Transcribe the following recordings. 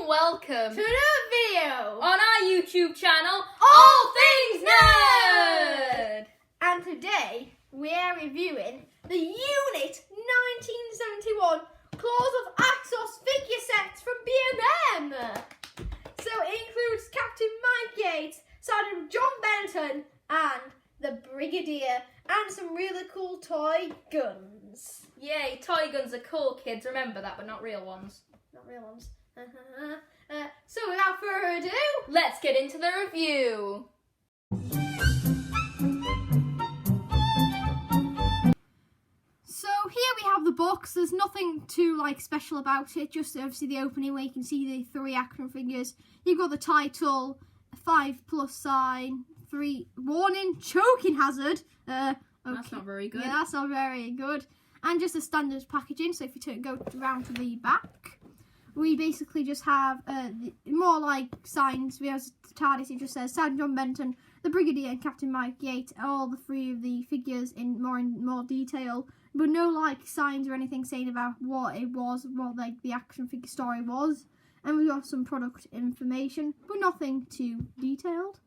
welcome to the video on our YouTube channel, All Things Nerd! And today we are reviewing the Unit 1971 Claws of Axos figure sets from B&M. So it includes Captain Mike Yates, Sergeant John Benton, and the Brigadier, and some really cool toy guns. Yay, toy guns are cool, kids. Remember that, but not real ones. Not real ones. So without further ado, let's get into the review. So here we have the box. There's nothing too special about it, just obviously the opening where you can see the 3 action figures. You've got the title, a 5+ sign, 3 warning, choking hazard. Okay. That's not very good. Yeah, that's not very good. And just a standard packaging. So if you go around to the back, we basically just have more like signs. We have the TARDIS. It just says Sergeant John Benton, the Brigadier, and Captain Mike Yates. All the 3 of the figures in more detail, but no signs or anything saying about what it was, what the action figure story was. And we got some product information, but nothing too detailed.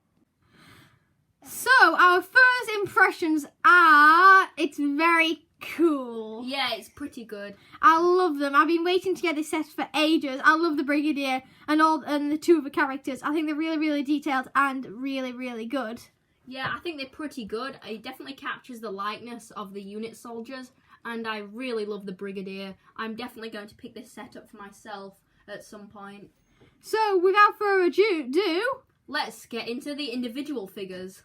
So our first impressions are it's very cool. Yeah, it's pretty good. I love them. I've been waiting to get this set for ages. I love the Brigadier and the 2 other characters. I think they're really, really detailed and really, really good. Yeah, I think they're pretty good. It definitely captures the likeness of the unit soldiers, and I really love the Brigadier. I'm definitely going to pick this set up for myself at some point. So without further ado, let's get into the individual figures.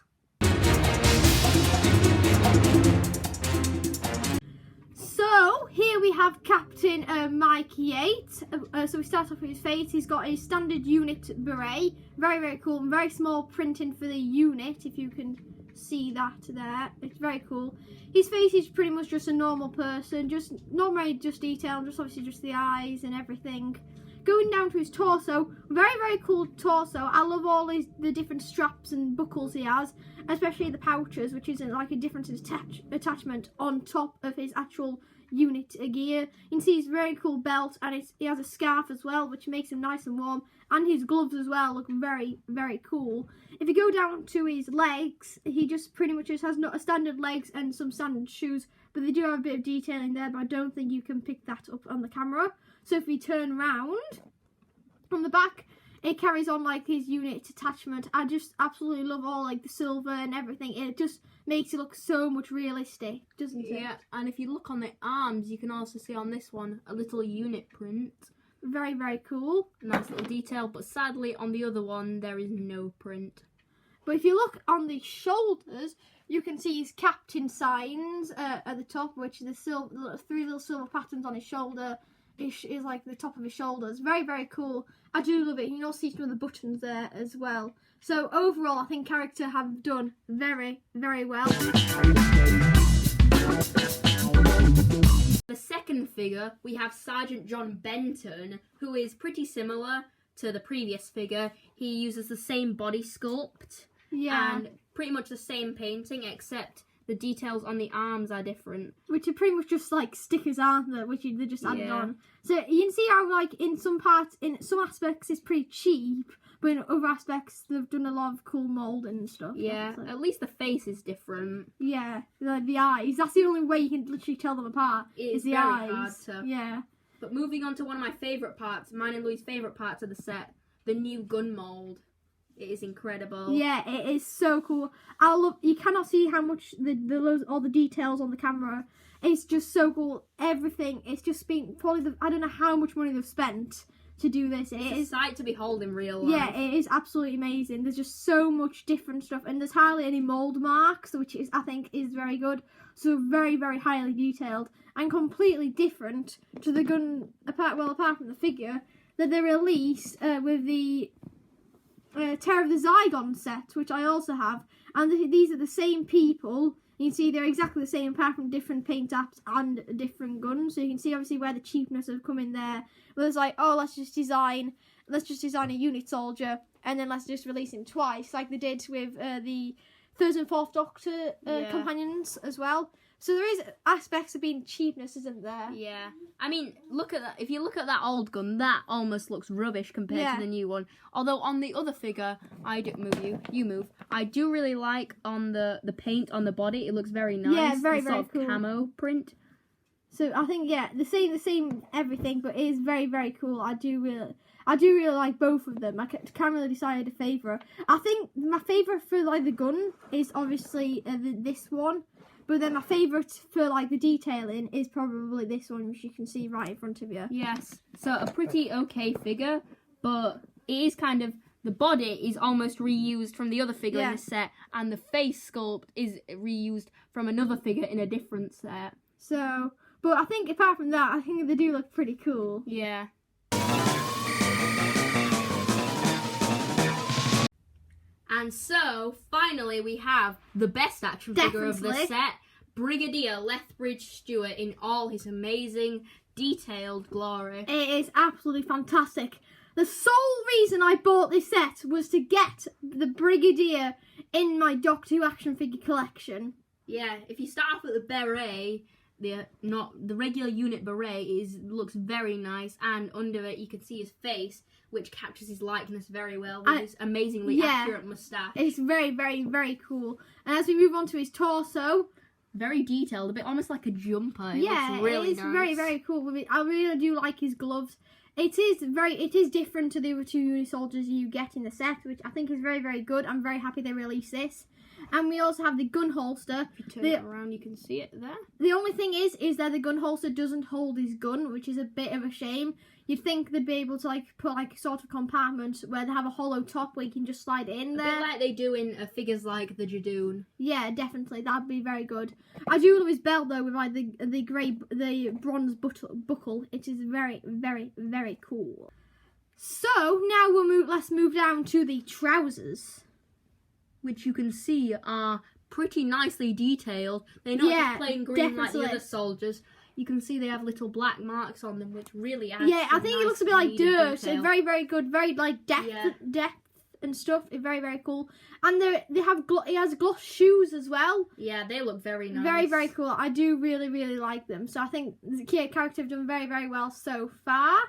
So here we have Captain Mike Yates. So we start off with his face. He's got his standard unit beret. Very, very cool. And very small printing for the unit, if you can see that there. It's very cool. His face is pretty much just a normal person. Just not very detailed. Just obviously just the eyes and everything. Going down to his torso, very, very cool torso. I love all the different straps and buckles he has, especially the pouches, which isn't a different attachment on top of his actual unit gear. You can see his very cool belt, and he has a scarf as well, which makes him nice and warm. And his gloves as well look very, very cool. If you go down to his legs, he just pretty much has a standard legs and some standard shoes, but they do have a bit of detailing there, but I don't think you can pick that up on the camera. So if we turn round, on the back, it carries on his unit attachment. I just absolutely love all the silver and everything. It just makes it look so much realistic, doesn't it? Yeah, and if you look on the arms, you can also see on this one a little unit print. Very, very cool. Nice little detail, but sadly on the other one there is no print. But if you look on the shoulders, you can see his captain signs at the top, which is the 3 little silver patterns on his shoulder. Is the top of his shoulders. Very, very cool. I do love it. You can also see some of the buttons there as well. So overall, I think character have done very, very well. The second figure, we have Sergeant John Benton, who is pretty similar to the previous figure. He uses the same body sculpt. Yeah. And pretty much the same painting, except the details on the arms are different. Which are pretty much just stickers, aren't they? Which they just added on. So you can see how in some aspects it's pretty cheap, but in other aspects they've done a lot of cool moulding and stuff. Yeah, at least the face is different. Yeah, the eyes. That's the only way you can literally tell them apart. It's the very eyes. hard to. Yeah. But moving on to one of my favourite parts, mine and Louis' favourite parts of the set, the new gun mould. It is incredible. Yeah, it is so cool. You cannot see how much all the details on the camera. It's just so cool. Everything. It's just been probably I don't know how much money they've spent to do this. It's a sight to behold in real life. Yeah, it is absolutely amazing. There's just so much different stuff, and there's hardly any mould marks, which I think is very good. So very, very highly detailed and completely different to the gun. Apart from the figure that they released with the Terror of the Zygon set, which I also have, and these are the same people. You can see they're exactly the same apart from different paint apps and different guns. So you can see obviously where the cheapness has come in there. Where it's let's just design a unit soldier and then let's just release him twice, like they did with the Third and Fourth Doctor companions as well. So there is aspects of being cheapness, isn't there? Yeah. I mean, look at that. If you look at that old gun, that almost looks rubbish compared to the new one. Although on the other figure, I do really like on the paint on the body. It looks very nice. Yeah, very cool. Camo print. So I think the same everything, but it is very, very cool. I do really like both of them. I can't really decide a favourite. I think my favourite for like the gun is obviously this one. But then my favourite for like the detailing is probably this one, which you can see right in front of you. Yes. So a pretty okay figure, but it is kind of, the body is almost reused from the other figure in the set, and the face sculpt is reused from another figure in a different set. So, but I think apart from that, I think they do look pretty cool. Yeah. And so, finally, we have the best action figure of the set, Brigadier Lethbridge Stewart in all his amazing, detailed glory. It is absolutely fantastic. The sole reason I bought this set was to get the Brigadier in my Doctor Who action figure collection. Yeah, if you start off with the beret, the regular unit beret looks very nice, and under it you can see his face, which captures his likeness very well with his amazingly accurate moustache. It's very, very, very cool. And as we move on to his torso, very detailed, a bit almost like a jumper. It looks really nice. Very, very cool. I really do like his gloves. It is different to the other two unit soldiers you get in the set, which I think is very, very good. I'm very happy they released this. And we also have the gun holster. If you turn it around, you can see it there. The only thing is that the gun holster doesn't hold his gun, which is a bit of a shame. You'd think they'd be able to put a sort of compartment where they have a hollow top where you can just slide it in there. A bit like they do in figures like the Jadoon. Yeah, definitely. That'd be very good. I do love his belt though, with the bronze buckle. It is very, very, very cool. So now let's move down to the trousers, which you can see are pretty nicely detailed. They're not just plain green like the other soldiers. You can see they have little black marks on them, which really adds I think it looks a bit like dirt. So very, very good. Very depth and stuff. It's very, very cool. And he has gloss shoes as well. Yeah, they look very nice. Very, very cool. I do really, really like them. So I think the character have done very, very well so far.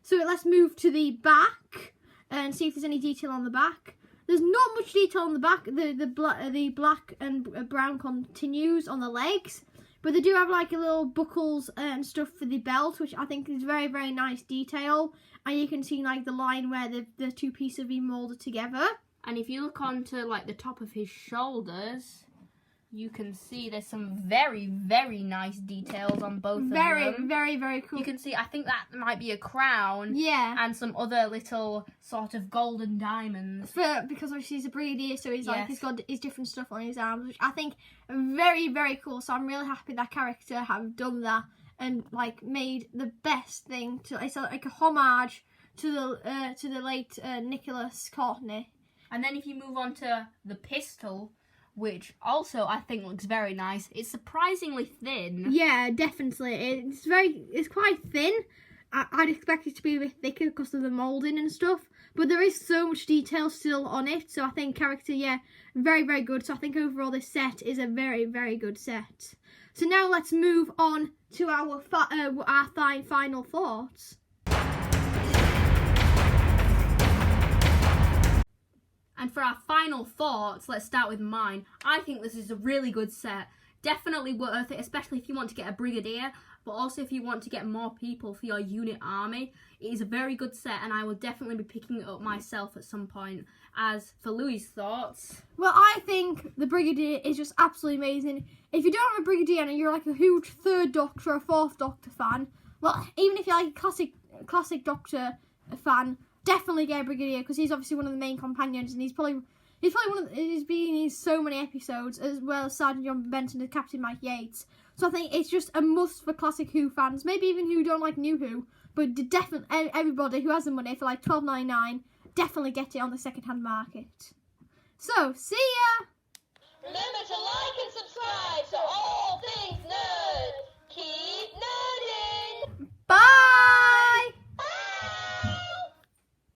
So let's move to the back and see if there's any detail on the back. There's not much detail on the back. The black and brown continues on the legs. But they do have little buckles and stuff for the belt, which I think is very, very nice detail. And you can see the line where the two pieces have been moulded together. And if you look onto the top of his shoulders, you can see there's some very, very nice details on both of them. Very, very, very cool. You can see, I think that might be a crown. Yeah. And some other little sort of golden diamonds. Because obviously he's a Brigadier, so he's got his different stuff on his arms, which I think very, very cool. So I'm really happy that character have done that and made the best thing. It's like a homage to the late Nicholas Courtney. And then if you move on to the pistol, which also I think looks very nice. It's surprisingly thin. Yeah, definitely. It's quite thin. I'd expect it to be a bit thicker because of the moulding and stuff. But there is so much detail still on it. So I think character, very, very good. So I think overall this set is a very, very good set. So now let's move on to our final thoughts. And for our final thoughts, let's start with mine. I think this is a really good set. Definitely worth it, especially if you want to get a Brigadier, but also if you want to get more people for your unit army. It is a very good set, and I will definitely be picking it up myself at some point. As for Louis' thoughts... Well, I think the Brigadier is just absolutely amazing. If you don't have a Brigadier and you're a huge 3rd Doctor or 4th Doctor fan, well, even if you're a classic Doctor fan, definitely get a Brigadier, because he's obviously one of the main companions, and he's probably he's been in so many episodes, as well as Sergeant John Benton and Captain Mike Yates. So I think it's just a must for classic Who fans, maybe even who don't like New Who, but definitely everybody who has the money for $12.99, definitely get it on the second-hand market. So see ya. Remember to like and subscribe to All Things Nerd. Keep nerding. Bye.